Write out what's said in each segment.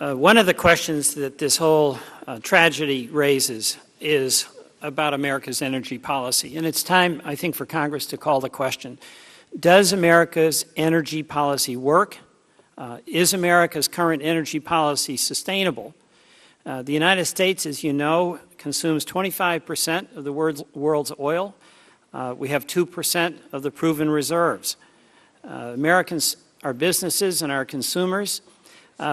One of the questions that this whole tragedy raises is about America's energy policy. And it's time, I think, for Congress to call the question, does America's energy policy work? Is America's current energy policy sustainable? The United States, as you know, consumes 25% of the world's oil. We have 2% of the proven reserves. Americans, our businesses and our consumers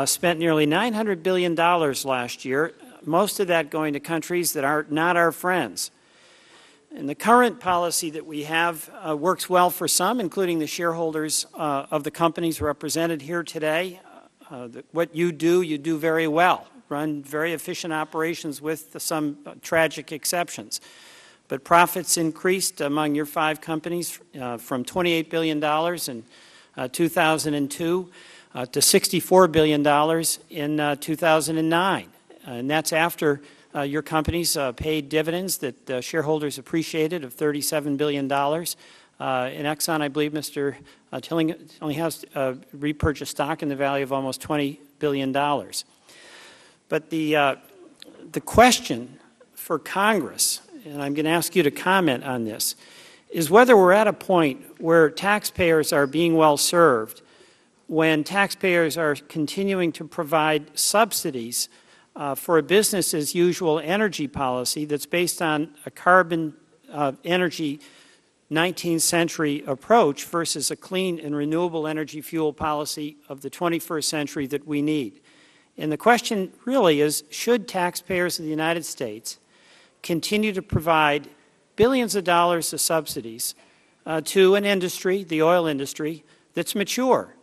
spent nearly $900 billion last year, most of that going to countries that are not our friends. And the current policy that we have works well for some, including the shareholders of the companies represented here today. What you do very well. Run very efficient operations with some tragic exceptions. But profits increased among your 5 companies from $28 billion in 2002 to $64 billion in 2009. And that's after your companies paid dividends that shareholders appreciated of $37 billion. In Exxon, I believe Mr. Tillinghast repurchased stock in the value of almost $20 billion. But the question for Congress, and I'm going to ask you to comment on this, is whether we're at a point where taxpayers are being well served when taxpayers are continuing to provide subsidies for a business-as-usual energy policy that's based on a carbon energy 19th century approach versus a clean and renewable energy fuel policy of the 21st century that we need. And the question really is, should taxpayers of the United States continue to provide billions of dollars of subsidies to an industry, the oil industry, that's mature,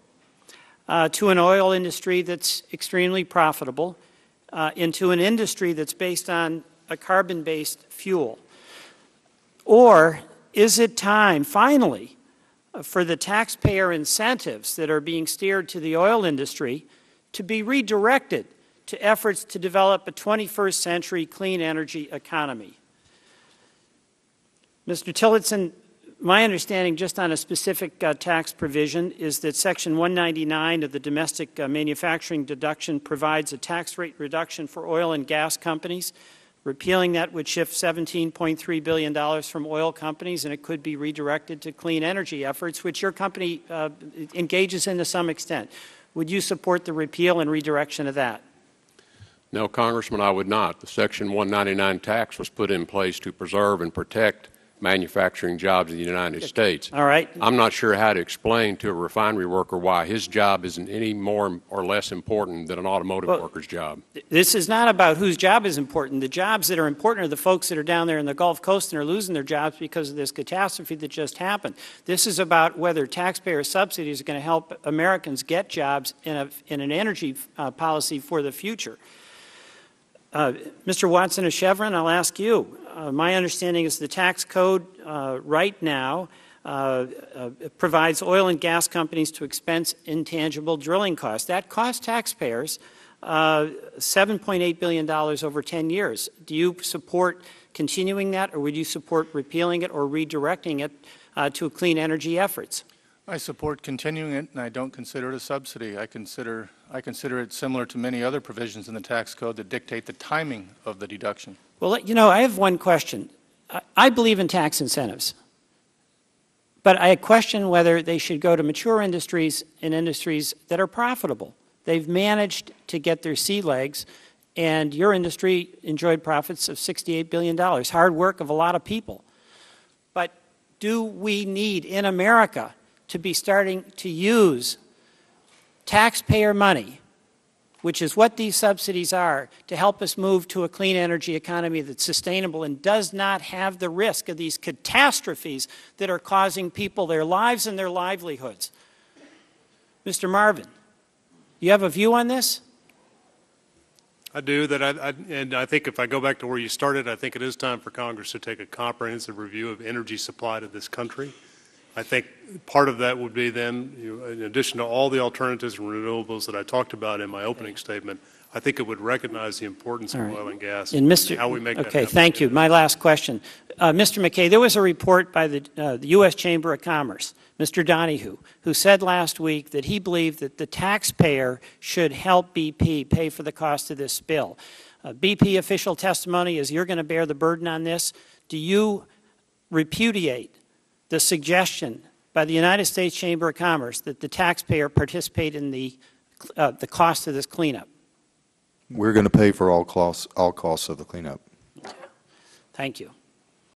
to an oil industry that's extremely profitable, into an industry that's based on a carbon-based fuel? Or is it time, finally, for the taxpayer incentives that are being steered to the oil industry to be redirected to efforts to develop a 21st century clean energy economy? Mr. Tillotson, my understanding just on a specific tax provision is that Section 199 of the Domestic Manufacturing Deduction provides a tax rate reduction for oil and gas companies. Repealing that would shift $17.3 billion from oil companies, and it could be redirected to clean energy efforts, which your company engages in to some extent. Would you support the repeal and redirection of that? No, Congressman, I would not. The Section 199 tax was put in place to preserve and protect manufacturing jobs in the United States. All right. I'm not sure how to explain to a refinery worker why his job isn't any more or less important than an automotive worker's job. This is not about whose job is important. The jobs that are important are the folks that are down there in the Gulf Coast and are losing their jobs because of this catastrophe that just happened. This is about whether taxpayer subsidies are going to help Americans get jobs in an energy policy for the future. Mr. Watson of Chevron, I'll ask you. My understanding is the tax code right now provides oil and gas companies to expense intangible drilling costs. That costs taxpayers $7.8 billion over 10 years. Do you support continuing that, or would you support repealing it or redirecting it to clean energy efforts? I support continuing it, and I don't consider it a subsidy. I consider it similar to many other provisions in the tax code that dictate the timing of the deduction. Well, you know, I have one question. I believe in tax incentives, but I question whether they should go to mature industries and industries that are profitable. They've managed to get their sea legs, and your industry enjoyed profits of $68 billion, hard work of a lot of people. But do we need in America to be starting to use taxpayer money, which is what these subsidies are, to help us move to a clean energy economy that's sustainable and does not have the risk of these catastrophes that are causing people their lives and their livelihoods? Mr. Marvin, you have a view on this? I do. And I think if I go back to where you started, I think it is time for Congress to take a comprehensive review of energy supply to this country. I think part of that would be then, in addition to all the alternatives and renewables that I talked about in my opening statement, I think it would recognize the importance of oil and gas And and how we make that okay, happen. thank you. My last question. Mr. McKay, there was a report by the U.S. Chamber of Commerce, Mr. Donahue, who said last week that he believed that the taxpayer should help BP pay for the cost of this spill. BP official testimony is you're going to bear the burden on this. Do you repudiate the suggestion by the United States Chamber of Commerce that the taxpayer participate in the cost of this cleanup? We're going to pay for all costs of the cleanup. Thank you.